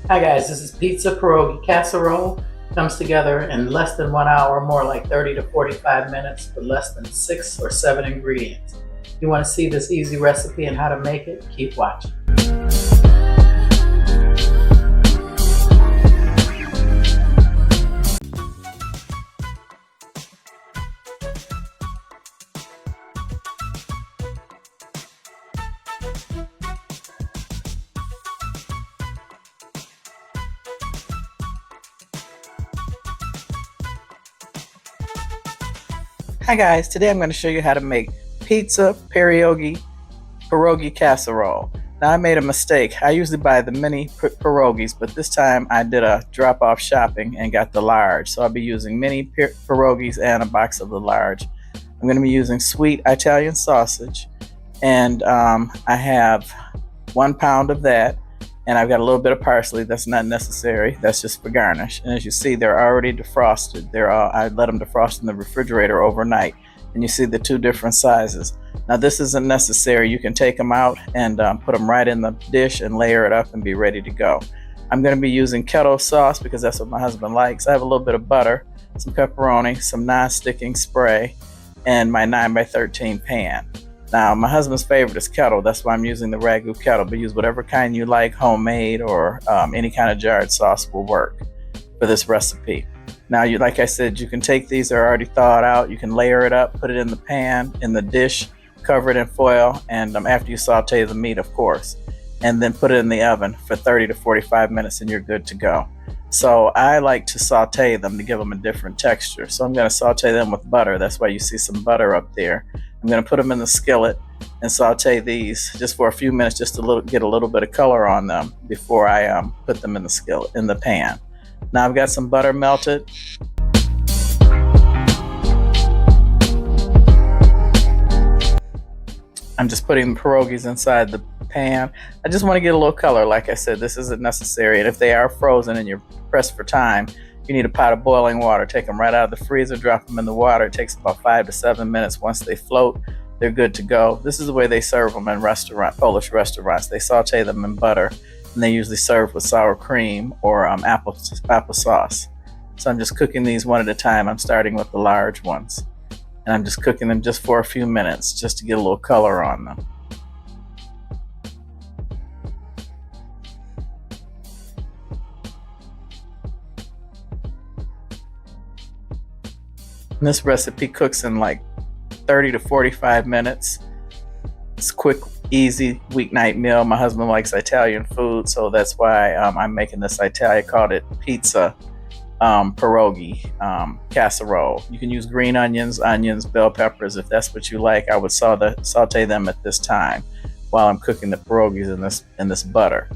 Hi guys, this is Pizza Pierogi Casserole. Comes together in less than 1 hour, more like 30 to 45 minutes with less than 6 or 7 ingredients. If you want to see this easy recipe and how to make it, keep watching. Hi guys, today I'm going to show you how to make Pizza Pierogi Casserole. Now I made a mistake. I usually buy the mini pierogis, but this time I did a drop-off shopping and got the large. So I'll be using mini pierogis and a box of the large. I'm going to be using sweet Italian sausage, and I have 1 pound of that, and I've got a little bit of parsley. That's not necessary. That's just for garnish. And as you see, they're already defrosted. I let them defrost in the refrigerator overnight. And you see the 2 different sizes. Now this isn't necessary. You can take them out and put them right in the dish and layer it up and be ready to go. I'm going to be using kettle sauce because that's what my husband likes. I have a little bit of butter, some pepperoni, some non-sticking spray, and my 9x13 pan. Now, my husband's favorite is kettle. That's why I'm using the ragu kettle, but use whatever kind you like, homemade or any kind of jarred sauce will work for this recipe. Now, like I said, you can take these, they're already thawed out. You can layer it up, put it in the pan, in the dish, cover it in foil, and after you saute the meat, of course, and then put it in the oven for 30 to 45 minutes and you're good to go. So I like to saute them to give them a different texture. So I'm going to saute them with butter. That's why you see some butter up there. I'm going to put them in the skillet and saute these just for a few minutes, just to get a little bit of color on them before I put them in the skillet, in the pan. Now I've got some butter melted. I'm just putting the pierogis inside the pan. I just want to get a little color. Like I said, this isn't necessary. And if they are frozen and you're pressed for time, you need a pot of boiling water. Take them right out of the freezer, drop them in the water. It takes about 5 to 7 minutes. Once they float, they're good to go. This is the way they serve them in Polish restaurants. They saute them in butter, and they usually serve with sour cream or apple sauce. So I'm just cooking these one at a time. I'm starting with the large ones. And I'm just cooking them just for a few minutes, just to get a little color on them. And this recipe cooks in like 30 to 45 minutes. It's a quick, easy weeknight meal. My husband likes Italian food, so that's why I'm making this Italian. I called it Pizza Pierogi Casserole. You can use green onions, bell peppers if that's what you like. I would saute them at this time while I'm cooking the pierogis in this butter.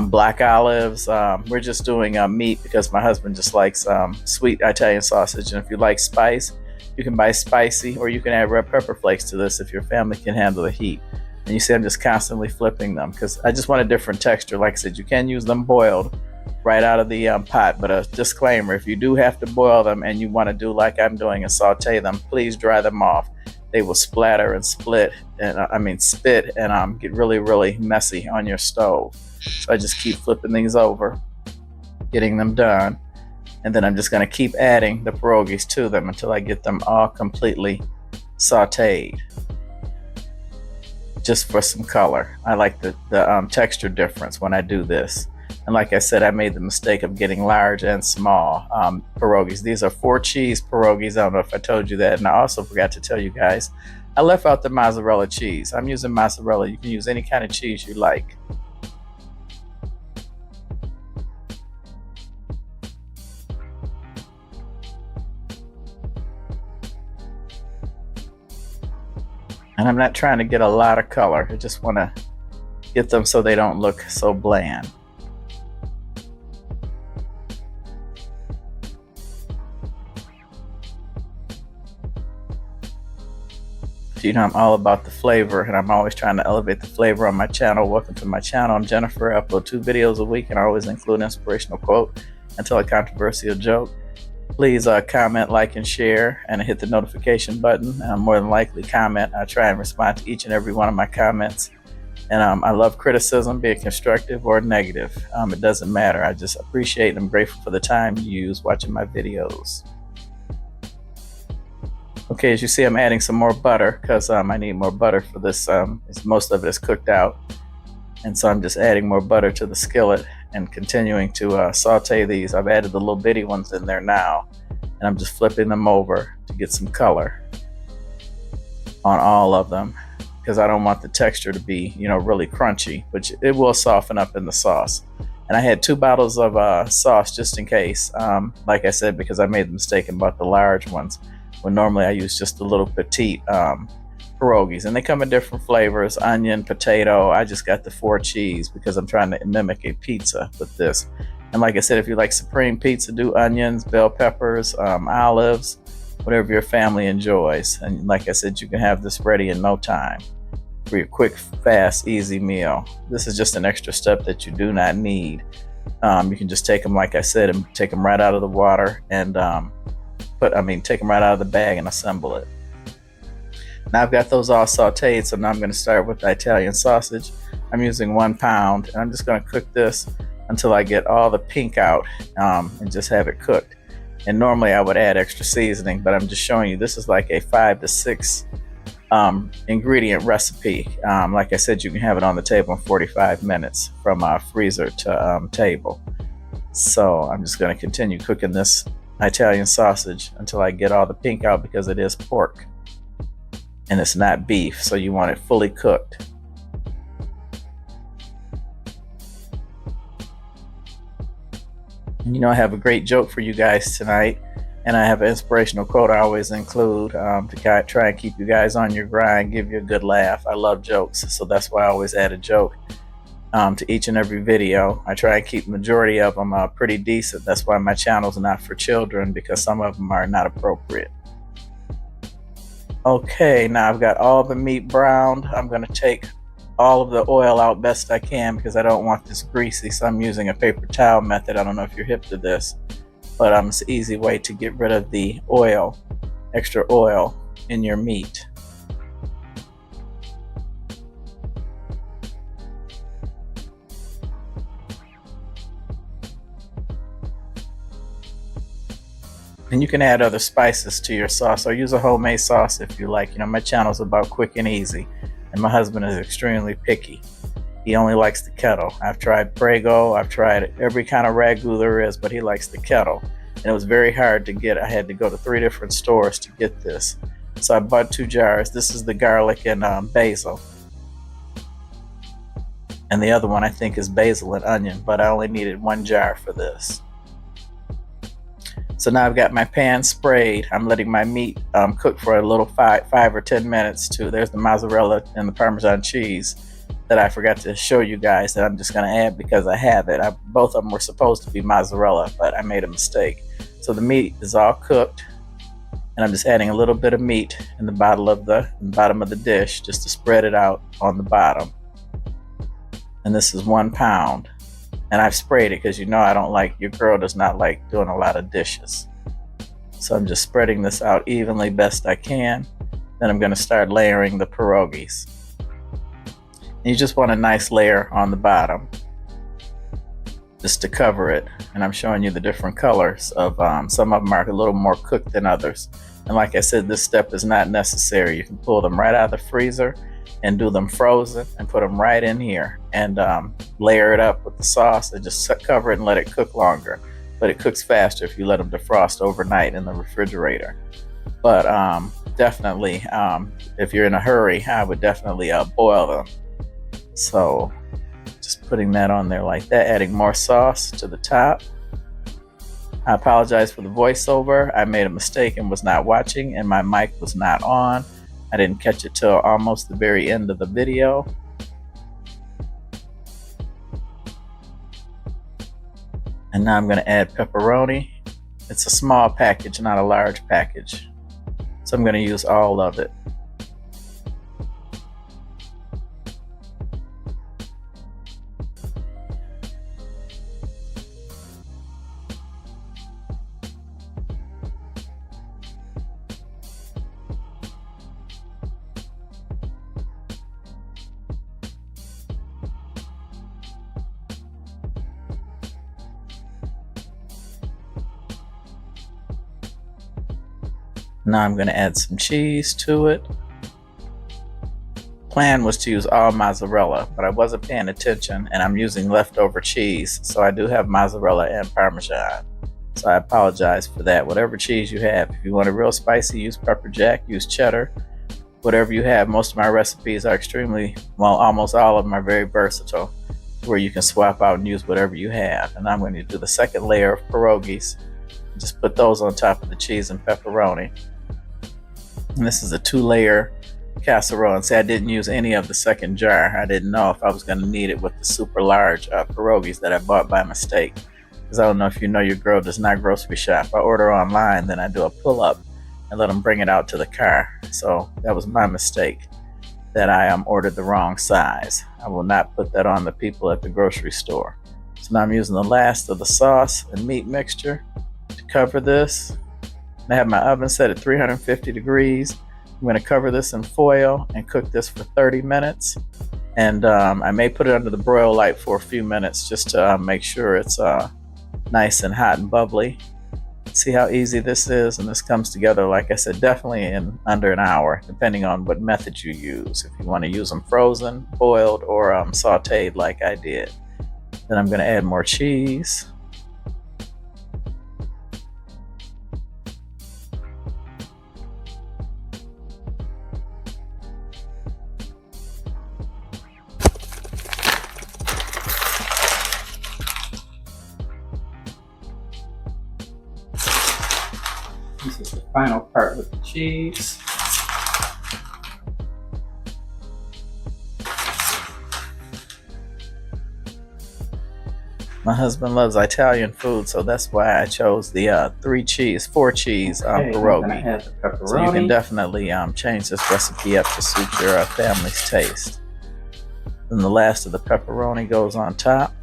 Black olives. We're just doing meat because my husband just likes sweet Italian sausage. And if you like spice, you can buy spicy, or you can add red pepper flakes to this if your family can handle the heat. And you see I'm just constantly flipping them because I just want a different texture. Like I said, you can use them boiled right out of the pot, but a disclaimer: if you do have to boil them and you want to do like I'm doing and saute them, please dry them off. They will splatter and spit and get really, really messy on your stove. So I just keep flipping these over, getting them done, and then I'm just going to keep adding the pierogis to them until I get them all completely sauteed, just for some color. I like the texture difference when I do this. And like I said, I made the mistake of getting large and small pierogis. These are 4 cheese pierogis. I don't know if I told you that. And I also forgot to tell you guys, I left out the mozzarella cheese. I'm using mozzarella. You can use any kind of cheese you like. And I'm not trying to get a lot of color. I just want to get them so they don't look so bland. You know, I'm all about the flavor, and I'm always trying to elevate the flavor on my channel. Welcome to my channel. I'm Jennifer. I upload 2 videos a week, and I always include an inspirational quote and tell a controversial joke. Please comment, like, and share, and hit the notification button. More than likely comment. I try and respond to each and every one of my comments. And I love criticism, be it constructive or negative. It doesn't matter. I just appreciate and I'm grateful for the time you use watching my videos. Okay, as you see, I'm adding some more butter because I need more butter for this. Most of it is cooked out. And so I'm just adding more butter to the skillet and continuing to saute these. I've added the little bitty ones in there now. And I'm just flipping them over to get some color on all of them, because I don't want the texture to be, really crunchy, but it will soften up in the sauce. And I had 2 bottles of sauce just in case, like I said, because I made the mistake and bought the large ones, when normally I use just the little petite pierogies. And they come in different flavors, onion, potato. I just got the 4 cheese because I'm trying to mimic a pizza with this. And like I said, if you like supreme pizza, do onions, bell peppers, olives, whatever your family enjoys. And like I said, you can have this ready in no time for your quick, fast, easy meal. This is just an extra step that you do not need. You can just take them, like I said, and take them right out of the water and take them right out of the bag and assemble it. Now I've got those all sauteed, so now I'm going to start with the Italian sausage. I'm using 1 pound, and I'm just going to cook this until I get all the pink out and just have it cooked. And normally I would add extra seasoning, but I'm just showing you this is like a 5 to 6 ingredient recipe. Like I said, you can have it on the table in 45 minutes from freezer to table. So I'm just going to continue cooking this Italian sausage until I get all the pink out, because it is pork and it's not beef, so you want it fully cooked. And I have a great joke for you guys tonight, and I have an inspirational quote I always include to try and keep you guys on your grind, give you a good laugh. I love jokes, so that's why I always add a joke to each and every video. I try and keep the majority of them pretty decent. That's why my channel is not for children, because some of them are not appropriate. Okay, now I've got all the meat browned. I'm going to take all of the oil out best I can because I don't want this greasy, so I'm using a paper towel method. I don't know if you're hip to this, but it's an easy way to get rid of the oil, extra oil in your meat. And you can add other spices to your sauce, or use a homemade sauce if you like. My channel is about quick and easy, and my husband is extremely picky. He only likes the kettle. I've tried Prego, I've tried every kind of ragu there is, but he likes the kettle. And it was very hard to get. I had to go to 3 different stores to get this. So I bought 2 jars. This is the garlic and basil. And the other one I think is basil and onion, but I only needed 1 jar for this. So now I've got my pan sprayed. I'm letting my meat cook for a little 5 or 10 minutes too. There's the mozzarella and the Parmesan cheese that I forgot to show you guys that I'm just going to add because I have it. Both of them were supposed to be mozzarella, but I made a mistake. So the meat is all cooked, and I'm just adding a little bit of meat in the bottom of the dish just to spread it out on the bottom. And this is 1 pound. And I've sprayed it because your girl does not like doing a lot of dishes. So I'm just spreading this out evenly best I can. Then I'm going to start layering the pierogies. And you just want a nice layer on the bottom just to cover it. And I'm showing you the different colors of some of them are a little more cooked than others. And like I said, this step is not necessary. You can pull them right out of the freezer and do them frozen and put them right in here and layer it up with the sauce and just cover it and let it cook longer. But it cooks faster if you let them defrost overnight in the refrigerator. But definitely, if you're in a hurry, I would definitely boil them. So just putting that on there like that, adding more sauce to the top. I apologize for the voiceover. I made a mistake and was not watching, and my mic was not on. I didn't catch it till almost the very end of the video. And now I'm going to add pepperoni. It's a small package, not a large package. So I'm going to use all of it. Now I'm going to add some cheese to it. Plan was to use all mozzarella, but I wasn't paying attention and I'm using leftover cheese, so I do have mozzarella and Parmesan. So I apologize for that. Whatever cheese you have, if you want it real spicy, use pepper jack, use cheddar, whatever you have. Most of my recipes are extremely, well, almost all of them are very versatile, where you can swap out and use whatever you have. And I'm going to do the second layer of pierogies. Just put those on top of the cheese and pepperoni. And this is a 2-layer casserole, and see, I didn't use any of the second jar. I didn't know if I was going to need it with the super large pierogies that I bought by mistake, because I don't know if you know, your girl does not grocery shop. I order online, then I do a pull-up and let them bring it out to the car. So that was my mistake, that I ordered the wrong size. I will not put that on the people at the grocery store. So now I'm using the last of the sauce and meat mixture to cover this. I have my oven set at 350 degrees. I'm going to cover this in foil and cook this for 30 minutes. And I may put it under the broil light for a few minutes just to make sure it's nice and hot and bubbly. See how easy this is, and this comes together, like I said, definitely in under an hour, depending on what method you use. If you want to use them frozen, boiled, or sauteed like I did. Then I'm going to add more cheese. This is the final part with the cheese. My husband loves Italian food, so that's why I chose the 4 cheese pierogi. So you can definitely change this recipe up to suit your family's taste. Then the last of the pepperoni goes on top.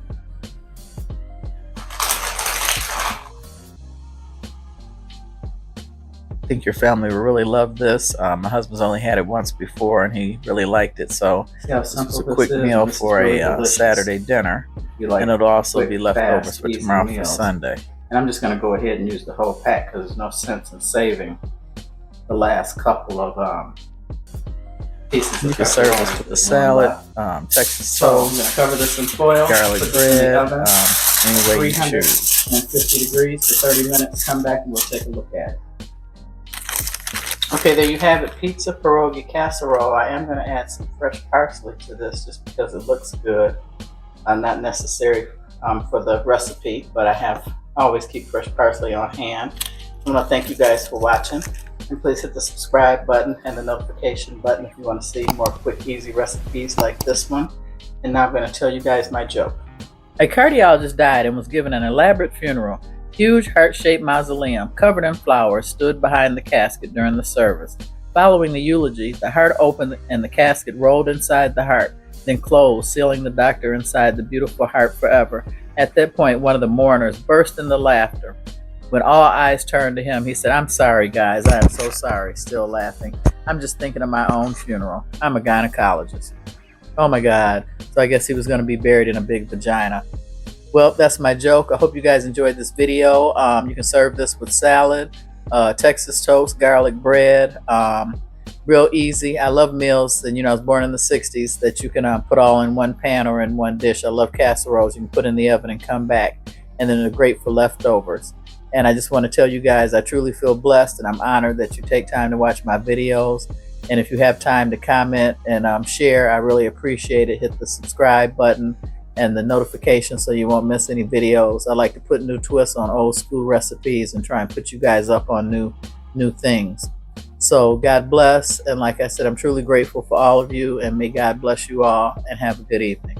I think your family will really love this. My husband's only had it once before and he really liked it, so this was a quick meal for a Saturday dinner, and it'll also be leftovers for tomorrow for Sunday. And I'm just going to go ahead and use the whole pack because there's no sense in saving the last couple of pieces. You can serve this with the salad, Texas toast, I'm going to cover this in foil, garlic bread, any way you choose. 350 degrees for 30 minutes. Come back and we'll take a look at it. Okay, there you have it, Pizza Pierogi Casserole. I am going to add some fresh parsley to this just because it looks good. Not necessary for the recipe, but I always keep fresh parsley on hand. I want to thank you guys for watching, and please hit the subscribe button and the notification button if you want to see more quick, easy recipes like this one. And now I'm going to tell you guys my joke. A cardiologist died and was given an elaborate funeral. Huge heart-shaped mausoleum covered in flowers stood behind the casket during the service. Following the eulogy, the heart opened and the casket rolled inside the heart, then closed, sealing the doctor inside the beautiful heart forever. At that point, one of the mourners burst into laughter. When all eyes turned to him, he said, "I'm sorry, guys. I am so sorry." Still laughing. "I'm just thinking of my own funeral. I'm a gynecologist." Oh my God. So I guess he was going to be buried in a big vagina. Well, that's my joke. I hope you guys enjoyed this video. You can serve this with salad, Texas toast, garlic bread. Real easy. I love meals, and I was born in the 60s, that you can put all in one pan or in one dish. I love casseroles you can put in the oven and come back, and then they're great for leftovers. And I just want to tell you guys, I truly feel blessed, and I'm honored that you take time to watch my videos. And if you have time to comment and share, I really appreciate it. Hit the subscribe button and the notification so you won't miss any videos. I like to put new twists on old school recipes and try and put you guys up on new things. So God bless, and like I said, I'm truly grateful for all of you, and may God bless you all, and have a good evening.